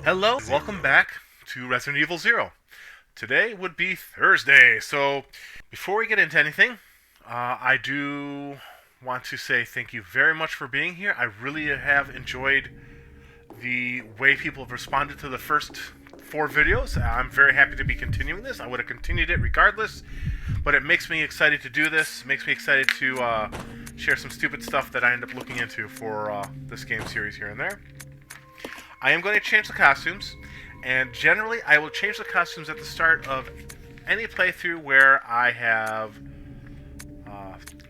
Hello, and welcome back to Resident Evil Zero. Today would be Thursday, so before we get into anything, I do want to say thank you very much for being here. I really have enjoyed the way people have responded to the first 4 videos. I'm very happy to be continuing this. I would have continued it regardless, but it makes me excited to do this. It makes me excited to share some stupid stuff that I end up looking into for this game series here and there. I am going to change the costumes, and generally I will change the costumes at the start of any playthrough where I have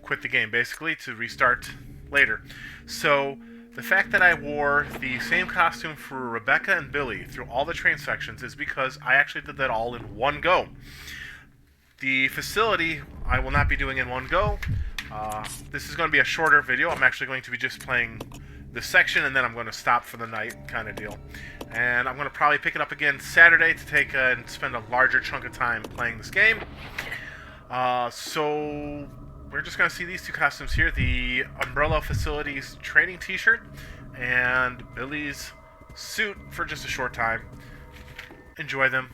quit the game, basically, to restart later. So, the fact that I wore the same costume for Rebecca and Billy through all the train sections is because I actually did that all in one go. The facility I will not be doing in one go. This is going to be a shorter video. I'm actually going to be just playing this section, and then I'm going to stop for the night kind of deal. And I'm going to probably pick it up again Saturday to take and spend a larger chunk of time playing this game. So we're just going to see these two costumes here. The Umbrella Facilities training t-shirt and Billy's suit for just a short time. Enjoy them.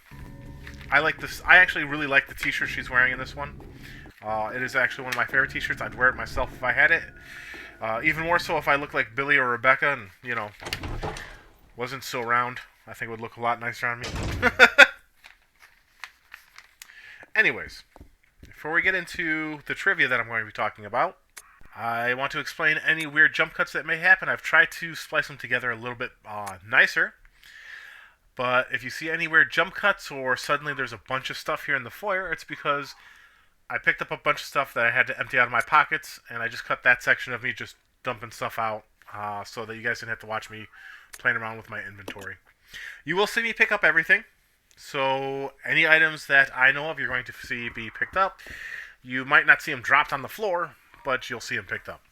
I like this. I actually really like the t-shirt she's wearing in this one. It is actually one of my favorite t-shirts. I'd wear it myself if I had it. Even more so if I look like Billy or Rebecca and, you know, wasn't so round. I think it would look a lot nicer on me. Anyways, before we get into the trivia that I'm going to be talking about, I want to explain any weird jump cuts that may happen. I've tried to splice them together a little bit nicer. But if you see any weird jump cuts or suddenly there's a bunch of stuff here in the foyer, it's because I picked up a bunch of stuff that I had to empty out of my pockets, and I just cut that section of me just dumping stuff out so that you guys didn't have to watch me playing around with my inventory. You will see me pick up everything, so any items that I know of you're going to see be picked up. You might not see them dropped on the floor, but you'll see them picked up.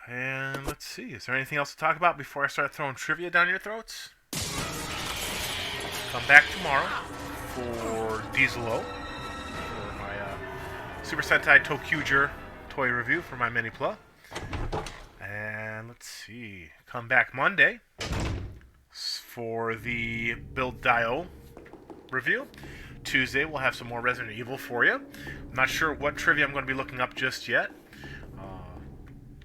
And let's see, is there anything else to talk about before I start throwing trivia down your throats? Come back tomorrow for Diesel-O. Super Sentai Tokyuger toy review for my Mini-Pla. And let's see. Come back Monday for the Build Dio review. Tuesday we'll have some more Resident Evil for you. I'm not sure what trivia I'm going to be looking up just yet.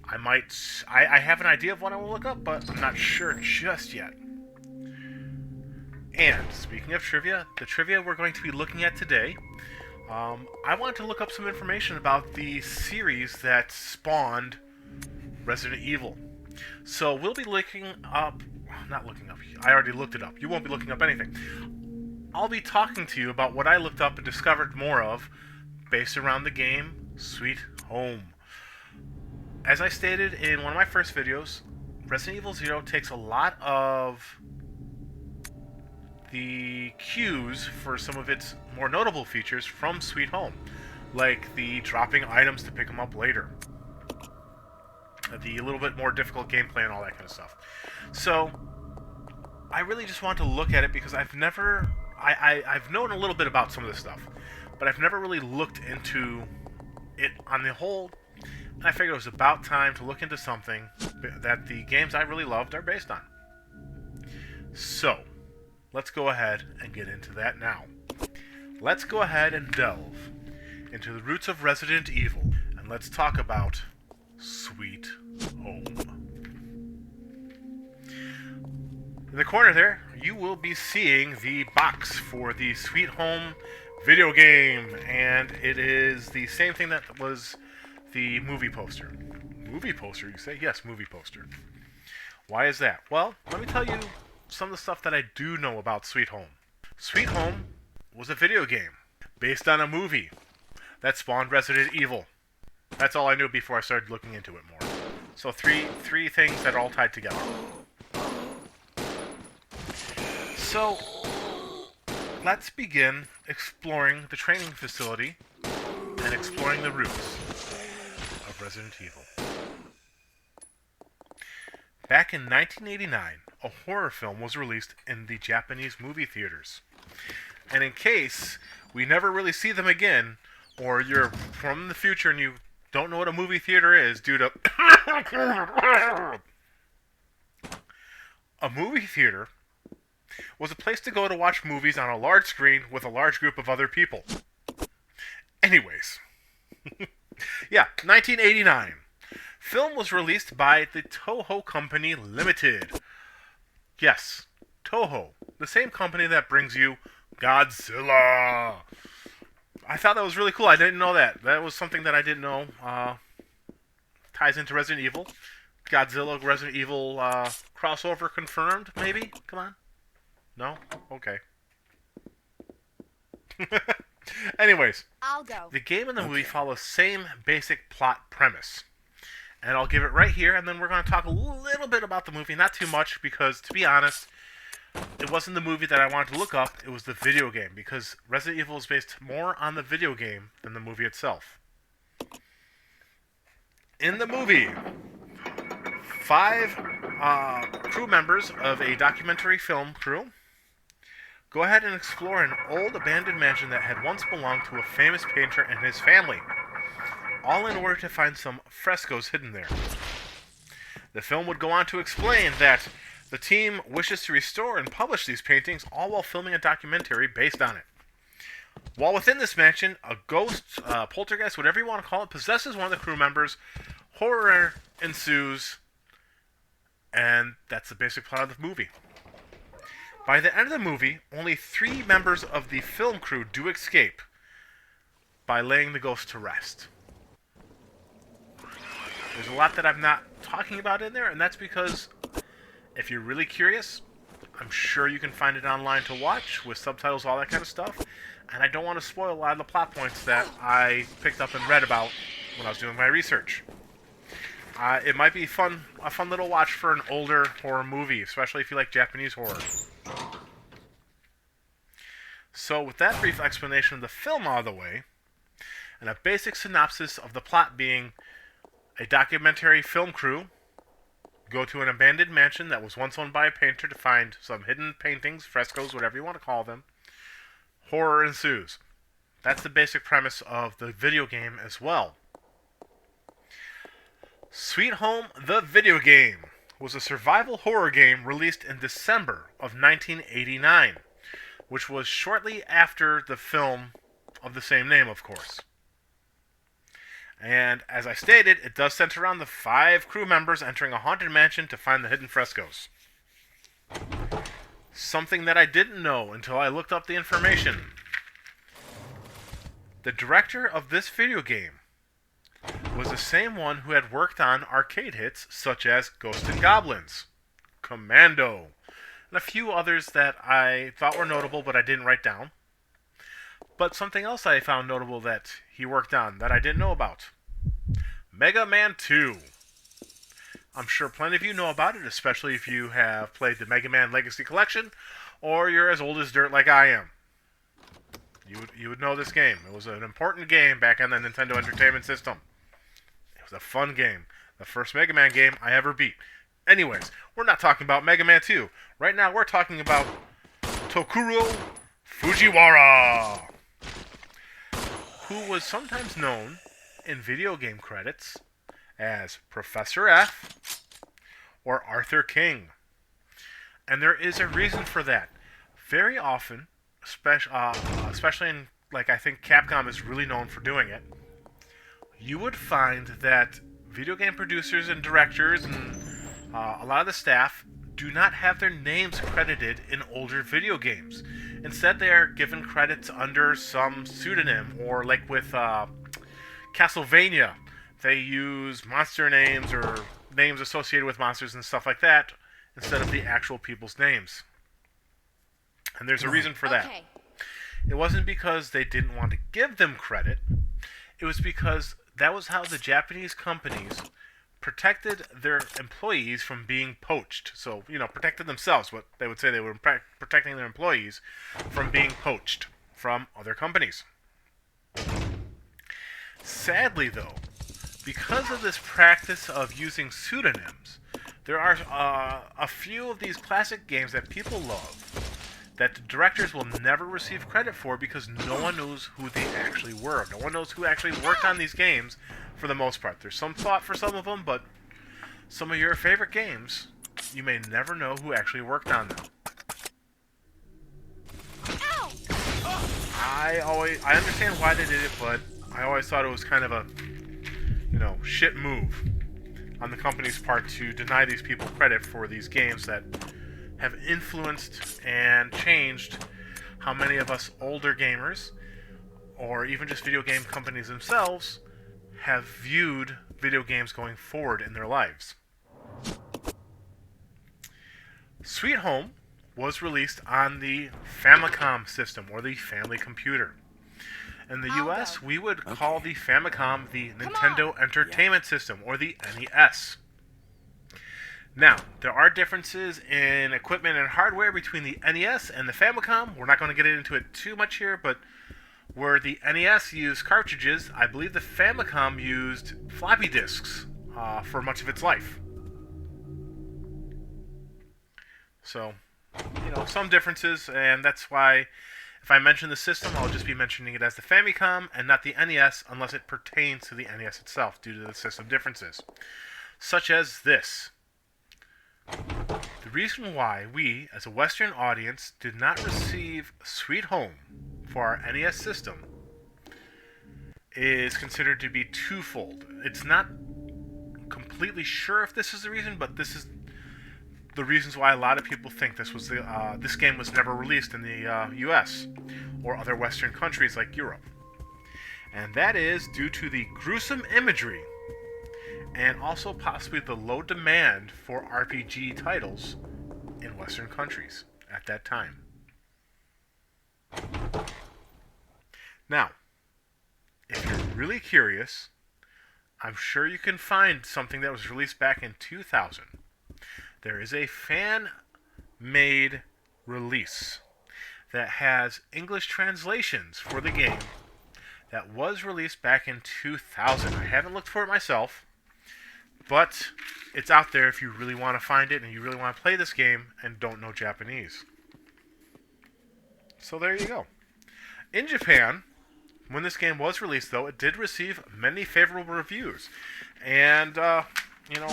I have an idea of what I will look up, but I'm not sure just yet. And speaking of trivia, the trivia we're going to be looking at today, I wanted to look up some information about the series that spawned Resident Evil. So we'll be not looking up, I already looked it up. You won't be looking up anything. I'll be talking to you about what I looked up and discovered more of based around the game Sweet Home. As I stated in one of my first videos, Resident Evil Zero takes a lot of the cues for some of its more notable features from Sweet Home, like the dropping items to pick them up later, the little bit more difficult gameplay and all that kind of stuff. So I really just want to look at it because I've known a little bit about some of this stuff, but I've never really looked into it on the whole, and I figured it was about time to look into something that the games I really loved are based on. So let's go ahead and get into that now. Let's go ahead and delve into the roots of Resident Evil, and let's talk about Sweet Home. In the corner there, you will be seeing the box for the Sweet Home video game, and it is the same thing that was the movie poster. Movie poster, you say? Yes, movie poster. Why is that? Well, let me tell you some of the stuff that I do know about Sweet Home. Sweet Home was a video game based on a movie that spawned Resident Evil. That's all I knew before I started looking into it more. So three things that are all tied together. So let's begin exploring the training facility and exploring the roots of Resident Evil. Back in 1989, a horror film was released in the Japanese movie theaters. And in case we never really see them again, or you're from the future and you don't know what a movie theater is due to a movie theater was a place to go to watch movies on a large screen with a large group of other people. Anyways. Yeah, 1989. Film was released by the Toho Company Limited. Yes, Toho. The same company that brings you Godzilla. I thought that was really cool. I didn't know that. That was something that I didn't know. Ties into Resident Evil. Godzilla, Resident Evil crossover confirmed, maybe? Come on. No? Okay. Anyways. I'll go. The game and the movie follow the same basic plot premise. And I'll give it right here, and then we're going to talk a little bit about the movie. Not too much, because, to be honest, it wasn't the movie that I wanted to look up. It was the video game, because Resident Evil is based more on the video game than the movie itself. In the movie, 5 crew members of a documentary film crew go ahead and explore an old abandoned mansion that had once belonged to a famous painter and his family, all in order to find some frescoes hidden there. The film would go on to explain that the team wishes to restore and publish these paintings, all while filming a documentary based on it. While within this mansion, a ghost, poltergeist, whatever you want to call it, possesses one of the crew members. Horror ensues, and that's the basic plot of the movie. By the end of the movie, only 3 members of the film crew do escape by laying the ghost to rest. There's a lot that I'm not talking about in there, and that's because if you're really curious, I'm sure you can find it online to watch with subtitles, all that kind of stuff. And I don't want to spoil a lot of the plot points that I picked up and read about when I was doing my research. It might be a fun little watch for an older horror movie, especially if you like Japanese horror. So with that brief explanation of the film out of the way, and a basic synopsis of the plot being a documentary film crew go to an abandoned mansion that was once owned by a painter to find some hidden paintings, frescoes, whatever you want to call them. Horror ensues. That's the basic premise of the video game as well. Sweet Home, the video game, was a survival horror game released in December of 1989, which was shortly after the film of the same name, of course. And as I stated, it does center around the 5 crew members entering a haunted mansion to find the hidden frescoes. Something that I didn't know until I looked up the information. The director of this video game was the same one who had worked on arcade hits such as Ghosts and Goblins, Commando, and a few others that I thought were notable but I didn't write down. But something else I found notable that he worked on that I didn't know about. Mega Man 2. I'm sure plenty of you know about it, especially if you have played the Mega Man Legacy Collection, or you're as old as dirt like I am. You would know this game. It was an important game back on the Nintendo Entertainment System. It was a fun game. The first Mega Man game I ever beat. Anyways, we're not talking about Mega Man 2. Right now we're talking about Tokuro Fujiwara, who was sometimes known in video game credits as Professor F or Arthur King. And there is a reason for that. Very often, especially in, like, I think Capcom is really known for doing it, you would find that video game producers and directors and a lot of the staff do not have their names credited in older video games. Instead, they are given credits under some pseudonym, or like with Castlevania, they use monster names or names associated with monsters and stuff like that instead of the actual people's names. And there's a reason for that. Okay. It wasn't because they didn't want to give them credit. It was because that was how the Japanese companies protected their employees from being poached. So, protected themselves, but they would say they were protecting their employees from being poached from other companies. Sadly, though, because of this practice of using pseudonyms, there are a few of these classic games that people love that the directors will never receive credit for because no one knows who they actually were. No one knows who actually worked on these games for the most part. There's some thought for some of them, but some of your favorite games, you may never know who actually worked on them. I understand why they did it, but I always thought it was kind of a, shit move on the company's part to deny these people credit for these games that have influenced and changed how many of us older gamers, or even just video game companies themselves, have viewed video games going forward in their lives. Sweet Home was released on the Famicom system, or the family computer. In the US, we would call the Famicom the Nintendo Entertainment System, or the NES. Now, there are differences in equipment and hardware between the NES and the Famicom. We're not going to get into it too much here, but where the NES used cartridges, I believe the Famicom used floppy disks for much of its life. So, some differences, and that's why if I mention the system, I'll just be mentioning it as the Famicom and not the NES unless it pertains to the NES itself due to the system differences. Such as this. The reason why we, as a Western audience, did not receive Sweet Home for our NES system is considered to be twofold. It's not completely sure if this is the reason, but this is the reasons why a lot of people think this game was never released in the U.S. or other Western countries like Europe. And that is due to the gruesome imagery and also possibly the low demand for RPG titles in Western countries at that time. Now, if you're really curious, I'm sure you can find something that was released back in 2000. There is a fan-made release that has English translations for the game that was released back in 2000. I haven't looked for it myself, but it's out there if you really want to find it and you really want to play this game and don't know Japanese. So there you go. In Japan, when this game was released, though, it did receive many favorable reviews. And,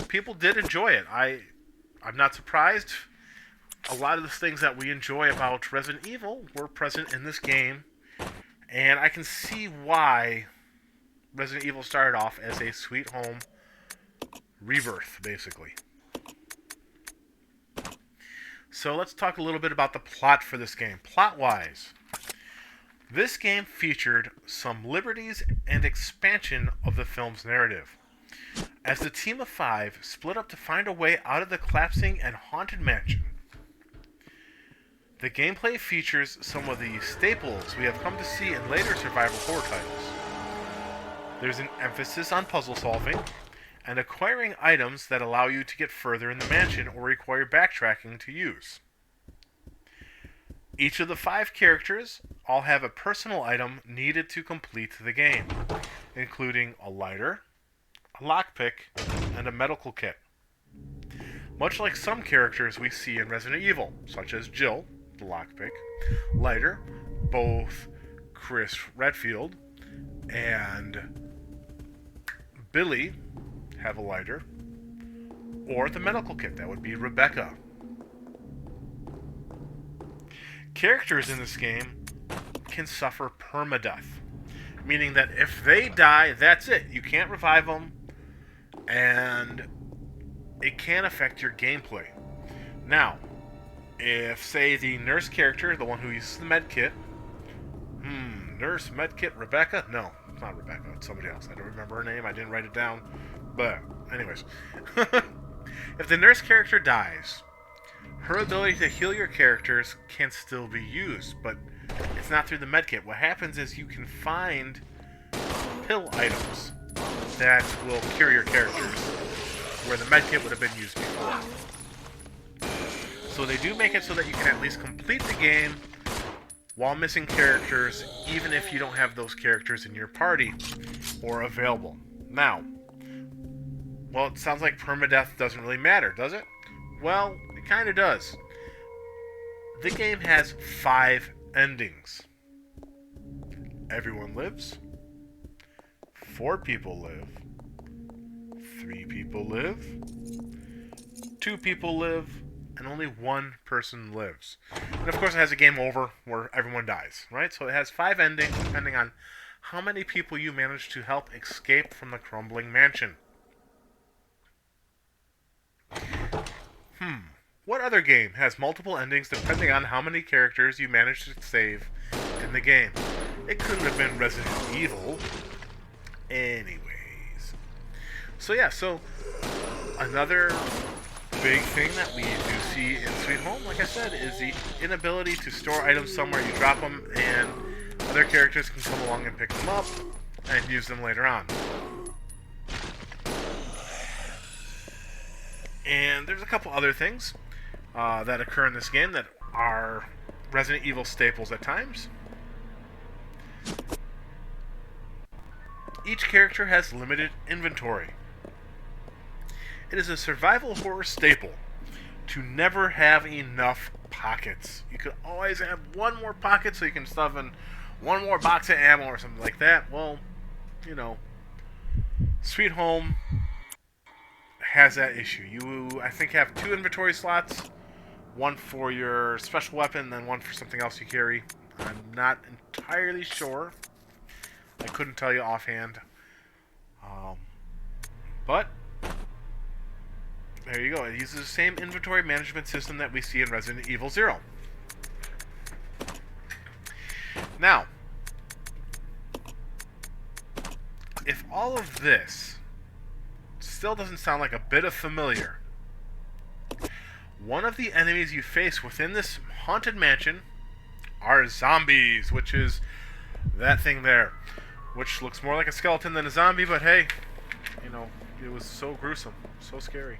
people did enjoy it. I'm not surprised. A lot of the things that we enjoy about Resident Evil were present in this game. And I can see why Resident Evil started off as a Sweet Home rebirth, basically. So let's talk a little bit about the plot for this game. Plot-wise, this game featured some liberties and expansion of the film's narrative, as the team of 5 split up to find a way out of the collapsing and haunted mansion. The gameplay features some of the staples we have come to see in later survival horror titles. There's an emphasis on puzzle solving and acquiring items that allow you to get further in the mansion or require backtracking to use. Each of the 5 characters all have a personal item needed to complete the game, including a lighter, a lockpick, and a medical kit. Much like some characters we see in Resident Evil, such as Jill, the lockpick, lighter, both Chris Redfield and Billy have a lighter, or the medical kit, that would be Rebecca. Characters in this game can suffer permadeath, meaning that if they die, that's it. You can't revive them, and it can affect your gameplay. Now, if, say, the nurse character, the one who uses the med kit, nurse, med kit, Rebecca? No, it's not Rebecca, it's somebody else. I don't remember her name, I didn't write it down, but anyways. If the nurse character dies, her ability to heal your characters can still be used, but it's not through the medkit. What happens is you can find pill items that will cure your characters, where the medkit would have been used before. So they do make it so that you can at least complete the game while missing characters, even if you don't have those characters in your party or available. Now, well, it sounds like permadeath doesn't really matter, does it? Well, it kind of does. The game has 5 endings. Everyone lives. 4 people live. 3 people live. 2 people live. and only one person lives. And of course, it has a game over where everyone dies, right? So it has 5 endings depending on how many people you manage to help escape from the crumbling mansion. What other game has multiple endings depending on how many characters you manage to save in the game? It couldn't have been Resident Evil. Anyways. So yeah, another big thing that we do see in Sweet Home, like I said, is the inability to store items somewhere. You drop them and other characters can come along and pick them up and use them later on. And there's a couple other things that occur in this game that are Resident Evil staples at times. Each character has limited inventory. It is a survival horror staple to never have enough pockets. You could always have one more pocket so you can stuff in one more box of ammo or something like that. Well, you know, Sweet Home has that issue. You, I think, have 2 inventory slots. One for your special weapon, then one for something else you carry. I'm not entirely sure. I couldn't tell you offhand. But there you go. It uses the same inventory management system that we see in Resident Evil 0. Now, if all of this still doesn't sound like a bit of familiar, one of the enemies you face within this haunted mansion are zombies, which is that thing there, which looks more like a skeleton than a zombie, but hey, you know, it was so gruesome, so scary.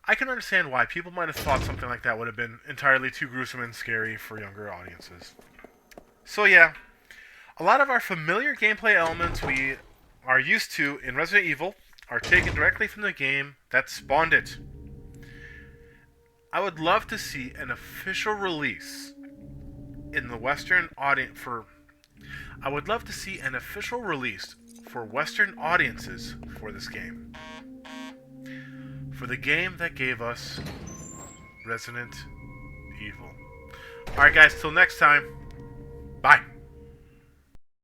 I can understand why people might have thought something like that would have been entirely too gruesome and scary for younger audiences. So yeah, a lot of our familiar gameplay elements we are used to in Resident Evil are taken directly from the game that spawned it. I would love to see an official release in the Western audience for Western audiences for this game. For the game that gave us Resident Evil. Alright guys, till next time, bye.